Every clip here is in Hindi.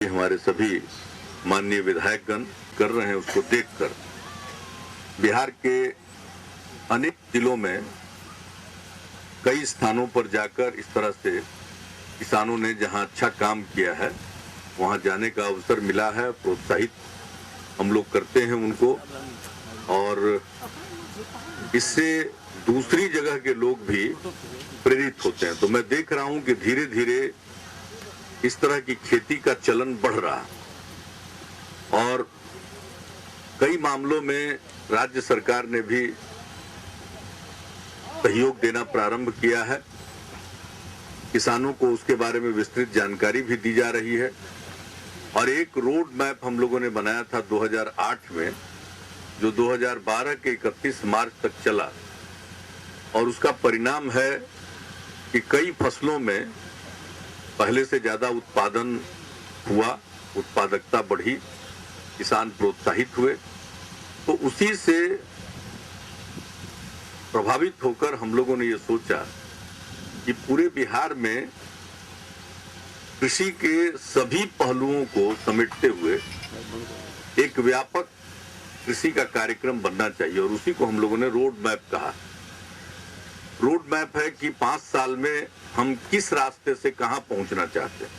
हमारे सभी माननीय विधायकगण कर रहे हैं, उसको देखकर बिहार के अनेक जिलों में कई स्थानों पर जाकर इस तरह से किसानों ने जहां अच्छा काम किया है वहां जाने का अवसर मिला है। प्रोत्साहित हम लोग करते हैं उनको और इससे दूसरी जगह के लोग भी प्रेरित होते हैं। तो मैं देख रहा हूं कि धीरे धीरे इस तरह की खेती का चलन बढ़ रहा है और कई मामलों में राज्य सरकार ने भी सहयोग देना प्रारंभ किया है। किसानों को उसके बारे में विस्तृत जानकारी भी दी जा रही है और एक रोड मैप हम लोगों ने बनाया था 2008 में, जो 2012 के 31 मार्च तक चला और उसका परिणाम है कि कई फसलों में पहले से ज्यादा उत्पादन हुआ, उत्पादकता बढ़ी, किसान प्रोत्साहित हुए। तो उसी से प्रभावित होकर हम लोगों ने ये सोचा कि पूरे बिहार में कृषि के सभी पहलुओं को समेटते हुए एक व्यापक कृषि का कार्यक्रम बनना चाहिए और उसी को हम लोगों ने रोड मैप कहा। रोड मैप है कि 5 साल में हम किस रास्ते से कहां पहुंचना चाहते हैं,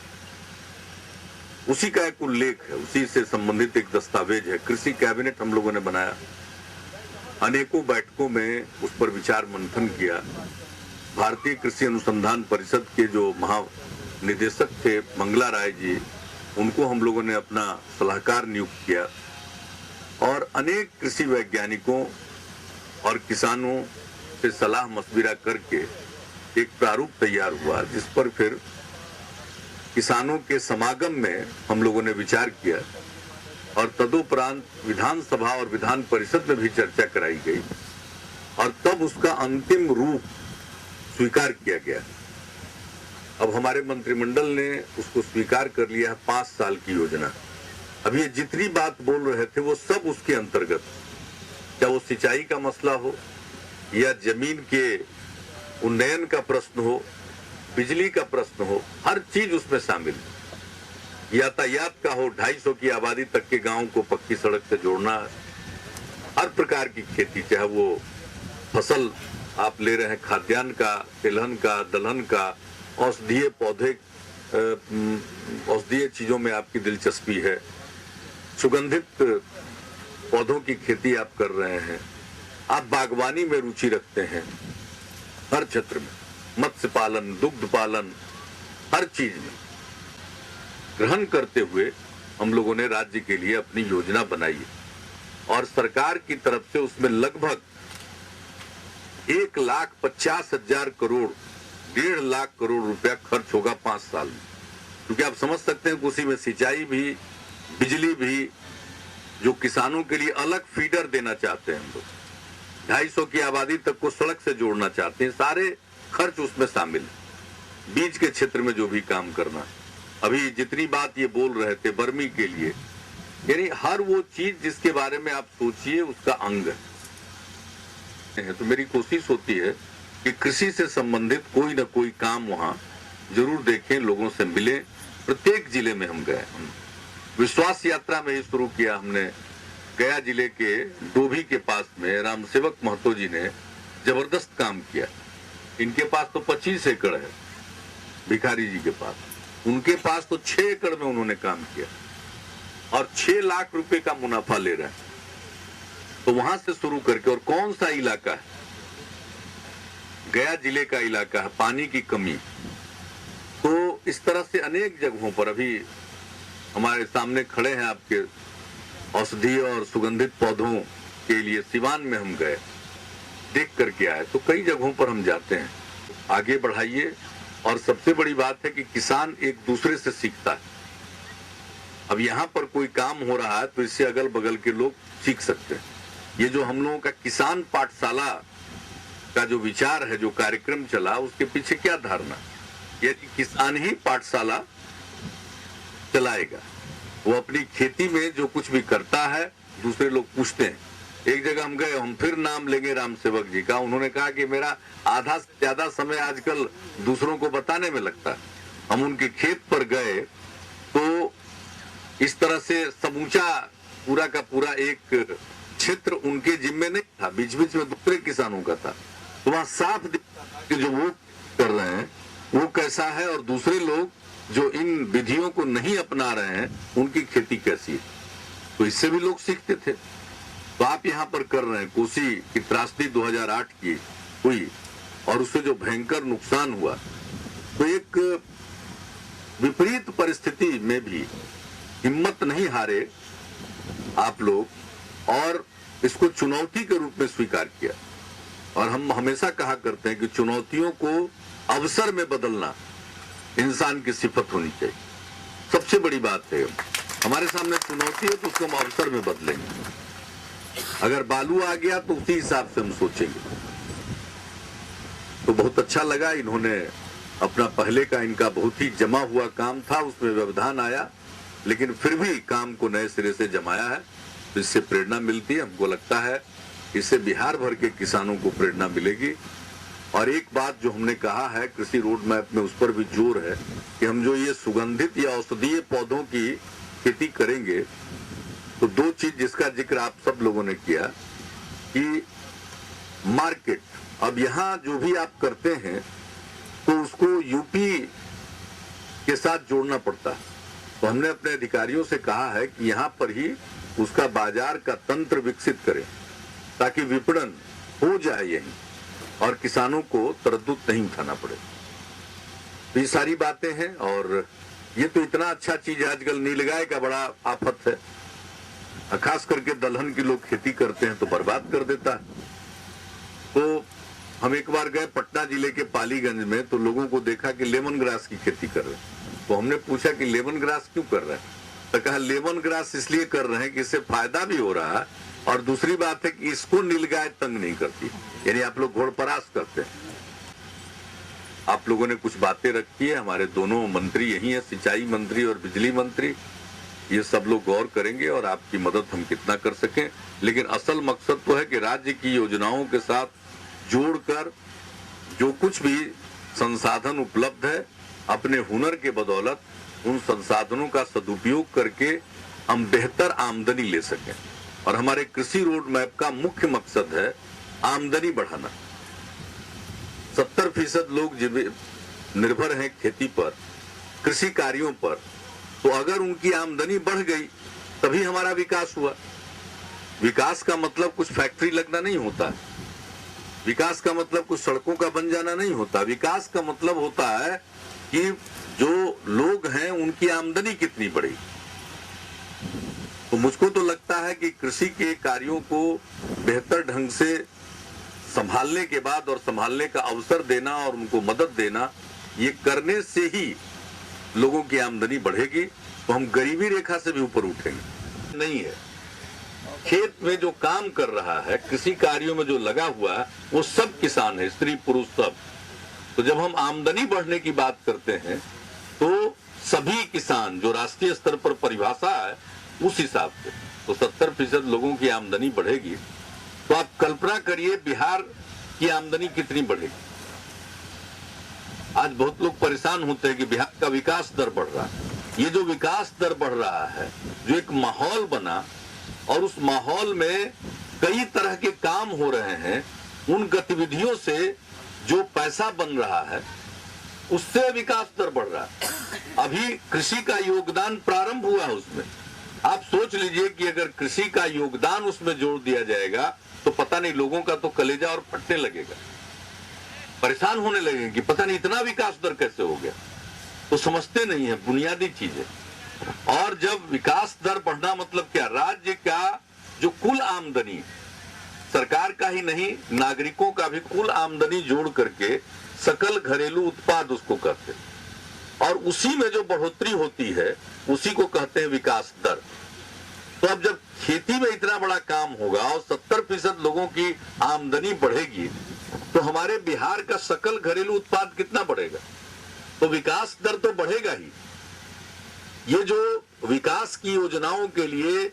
उसी का एक उल्लेख है, उसी से संबंधित एक दस्तावेज है। कृषि कैबिनेट हम लोगों ने बनाया, अनेकों बैठकों में उस पर विचार मंथन किया। भारतीय कृषि अनुसंधान परिषद के जो महानिदेशक थे मंगला राय जी, उनको हम लोगों ने अपना सलाहकार नियुक्त किया और अनेक कृषि वैज्ञानिकों और किसानों से सलाह मशविरा करके एक प्रारूप तैयार हुआ, जिस पर फिर किसानों के समागम में हम लोगों ने विचार किया और तदुपरांत विधानसभा और विधान परिषद में भी चर्चा कराई गई और तब उसका अंतिम रूप स्वीकार किया गया। अब हमारे मंत्रिमंडल ने उसको स्वीकार कर लिया है, 5 साल की योजना। अब ये जितनी बात बोल रहे थे वो सब उसके अंतर्गत, चाहे वो सिंचाई का मसला हो या जमीन के उन्नयन का प्रश्न हो, बिजली का प्रश्न हो, हर चीज उसमें शामिल है। यातायात का हो, 250 की आबादी तक के गांव को पक्की सड़क से जोड़ना, हर प्रकार की खेती, चाहे वो फसल आप ले रहे हैं खाद्यान्न का, तिलहन का, दलहन का, औषधीय पौधे, औषधीय चीजों में आपकी दिलचस्पी है, सुगंधित पौधों की खेती आप कर रहे हैं, आप बागवानी में रुचि रखते हैं, हर क्षेत्र में मत्स्य पालन, दुग्ध पालन, हर चीज में ग्रहण करते हुए हम लोगों ने राज्य के लिए अपनी योजना बनाई है और सरकार की तरफ से उसमें लगभग 1,50,000 करोड़, 1.5 लाख करोड़ रुपया खर्च होगा 5 साल में। क्योंकि आप समझ सकते हैं कि उसी में सिंचाई भी, बिजली भी, जो किसानों के लिए अलग फीडर देना चाहते हैं हम लोग, 250 की आबादी तक को सड़क से जोड़ना चाहते हैं, सारे खर्च उसमें शामिल है। बीज के क्षेत्र में जो भी काम करना, अभी जितनी बात ये बोल रहे थे बर्मी के लिए, यानी हर वो चीज जिसके बारे में आप सोचिए उसका अंग है। तो मेरी कोशिश होती है कि कृषि से संबंधित कोई ना कोई काम वहां जरूर देखें, लोगों से मिले। प्रत्येक जिले में हम गए, विश्वास यात्रा में ही शुरू किया हमने। गया जिले के डोभी के पास में रामसेवक महतो जी ने जबरदस्त काम किया। इनके पास तो 25 एकड़ है, भिखारी जी के पास, उनके पास तो 6 एकड़ में उन्होंने काम किया और 6 लाख रुपए का मुनाफा ले रहे हैं। तो वहां से शुरू करके, और कौन सा इलाका है, गया जिले का इलाका है, पानी की कमी। तो इस तरह से अनेक जगहों पर अभी हमारे सामने खड़े हैं आपके औषधीय और सुगंधित पौधों के लिए सिवान में हम गए, देख करके आए। तो कई जगहों पर हम जाते हैं, आगे बढ़ाइए। और सबसे बड़ी बात है कि किसान एक दूसरे से सीखता है। अब यहाँ पर कोई काम हो रहा है तो इससे अगल बगल के लोग सीख सकते हैं। ये जो हम लोगों का किसान पाठशाला का जो विचार है, जो कार्यक्रम चला, उसके पीछे क्या धारणा, यदि किसान ही पाठशाला चलाएगा, वो अपनी खेती में जो कुछ भी करता है दूसरे लोग पूछते हैं। एक जगह हम गए, हम फिर नाम लेंगे रामसेवक जी का, उन्होंने कहा कि मेरा आधा से ज्यादा समय आजकल दूसरों को बताने में लगता है। हम उनके खेत पर गए तो इस तरह से समूचा पूरा का पूरा एक क्षेत्र उनके जिम्मे नहीं था, बीच बीच में दूसरे किसानों का था। तो वहां साफ दिखता था कि जो वो कर रहे हैं वो कैसा है और दूसरे लोग जो इन विधियों को नहीं अपना रहे हैं उनकी खेती कैसी है। तो इससे भी लोग सीखते थे। तो आप यहाँ पर कर रहे हैं, कोसी की त्रासदी 2008 की हुई और उससे जो भयंकर नुकसान हुआ, तो एक विपरीत परिस्थिति में भी हिम्मत नहीं हारे आप लोग और इसको चुनौती के रूप में स्वीकार किया। और हम हमेशा कहा करते हैं कि चुनौतियों को अवसर में बदलना इंसान की सिफत होनी चाहिए। सबसे बड़ी बात है, हमारे सामने चुनौती है तो उसको हम अवसर में बदलेंगे। अगर बालू आ गया तो उसी हिसाब से हम सोचेंगे। तो बहुत अच्छा लगा, इन्होंने अपना पहले का इनका बहुत ही जमा हुआ काम था, उसमें व्यवधान आया, लेकिन फिर भी काम को नए सिरे से जमाया है। तो इससे प्रेरणा मिलती है, हमको लगता है इससे बिहार भर के किसानों को प्रेरणा मिलेगी। और एक बात जो हमने कहा है कृषि रोड मैप में, उस पर भी जोर है कि हम जो ये सुगंधित या औषधीय पौधों की खेती करेंगे, तो दो चीज जिसका जिक्र आप सब लोगों ने किया कि मार्केट। अब यहाँ जो भी आप करते हैं तो उसको यूपी के साथ जोड़ना पड़ता है। तो हमने अपने अधिकारियों से कहा है कि यहाँ पर ही उसका बाजार का तंत्र विकसित करें ताकि विपणन हो जाए यहीं और किसानों को तरद्दुत नहीं उठाना पड़े। तो ये सारी बातें हैं। और ये तो इतना अच्छा चीज है, आजकल नीलगाय का बड़ा आफत है, खास करके दलहन की लोग खेती करते हैं तो बर्बाद कर देता है। तो हम एक बार गए पटना जिले के पालीगंज में, तो लोगों को देखा कि लेमन ग्रास की खेती कर रहे हैं। तो हमने पूछा कि लेमन ग्रास क्यों कर रहे हैं, तो कहा लेमन ग्रास इसलिए कर रहे हैं कि इससे फायदा भी हो रहा है और दूसरी बात है कि इसको नीलगाय तंग नहीं करती। यानी आप लोग घोड़परास करते हैं। आप लोगों ने कुछ बातें रखी है, हमारे दोनों मंत्री यही है, सिंचाई मंत्री और बिजली मंत्री, ये सब लोग गौर करेंगे और आपकी मदद हम कितना कर सकें। लेकिन असल मकसद तो है कि राज्य की योजनाओं के साथ जोड़कर जो कुछ भी संसाधन उपलब्ध है, अपने हुनर के बदौलत उन संसाधनों का सदुपयोग करके हम बेहतर आमदनी ले सकें। और हमारे कृषि रोड मैप का मुख्य मकसद है आमदनी बढ़ाना। 70% लोग निर्भर हैं खेती पर, कृषि कार्यों पर। तो अगर उनकी आमदनी बढ़ गई तभी हमारा विकास हुआ। विकास का मतलब कुछ फैक्ट्री लगना नहीं होता है, विकास का मतलब कुछ सड़कों का बन जाना नहीं होता। विकास का मतलब होता है कि जो लोग हैं उनकी आमदनी कितनी बढ़ी। तो मुझको तो लगता है कि कृषि के कार्यों को बेहतर ढंग से संभालने के बाद और संभालने का अवसर देना और उनको मदद देना, ये करने से ही लोगों की आमदनी बढ़ेगी। तो हम गरीबी रेखा से भी ऊपर उठेंगे। नहीं है, खेत में जो काम कर रहा है, कृषि कार्यों में जो लगा हुआ है, वो सब किसान है, स्त्री पुरुष सब। तो जब हम आमदनी बढ़ने की बात करते हैं तो सभी किसान, जो राष्ट्रीय स्तर पर परिभाषा है उस हिसाब से, तो 70% लोगों की आमदनी बढ़ेगी। तो आप कल्पना करिए बिहार की आमदनी कितनी बढ़ेगी। आज बहुत लोग परेशान होते हैं कि बिहार का विकास दर बढ़ रहा है। ये जो विकास दर बढ़ रहा है, जो एक माहौल बना और उस माहौल में कई तरह के काम हो रहे हैं, उन गतिविधियों से जो पैसा बन रहा है उससे विकास दर बढ़ रहा है। अभी कृषि का योगदान प्रारंभ हुआ है उसमें। आप सोच लीजिए कि अगर कृषि का योगदान उसमें जोड़ दिया जाएगा तो पता नहीं, लोगों का तो कलेजा और फटने लगेगा, परेशान होने लगेंगे कि पता नहीं इतना विकास दर कैसे हो गया। तो समझते नहीं है बुनियादी चीजें। और जब विकास दर बढ़ना मतलब क्या, राज्य का जो कुल आमदनी, सरकार का ही नहीं नागरिकों का भी कुल आमदनी जोड़ करके सकल घरेलू उत्पाद उसको कहते हैं, और उसी में जो बढ़ोतरी होती है उसी को कहते हैं विकास दर। तो अब जब खेती में इतना बड़ा काम होगा और 70% लोगों की आमदनी बढ़ेगी तो हमारे बिहार का सकल घरेलू उत्पाद कितना बढ़ेगा, तो विकास दर तो बढ़ेगा ही। ये जो विकास की योजनाओं के लिए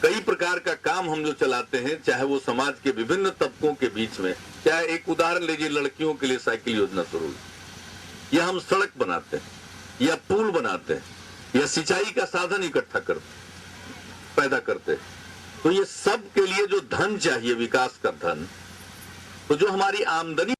कई प्रकार का काम हम जो चलाते हैं, चाहे वो समाज के विभिन्न तबकों के बीच में, चाहे एक उदाहरण लीजिए, लड़कियों के लिए साइकिल योजना शुरू हुई, या हम सड़क बनाते हैं या पुल बनाते हैं या सिंचाई का साधन इकट्ठा पैदा करते। तो ये सब के लिए जो धन चाहिए, विकास का धन, तो जो हमारी आमदनी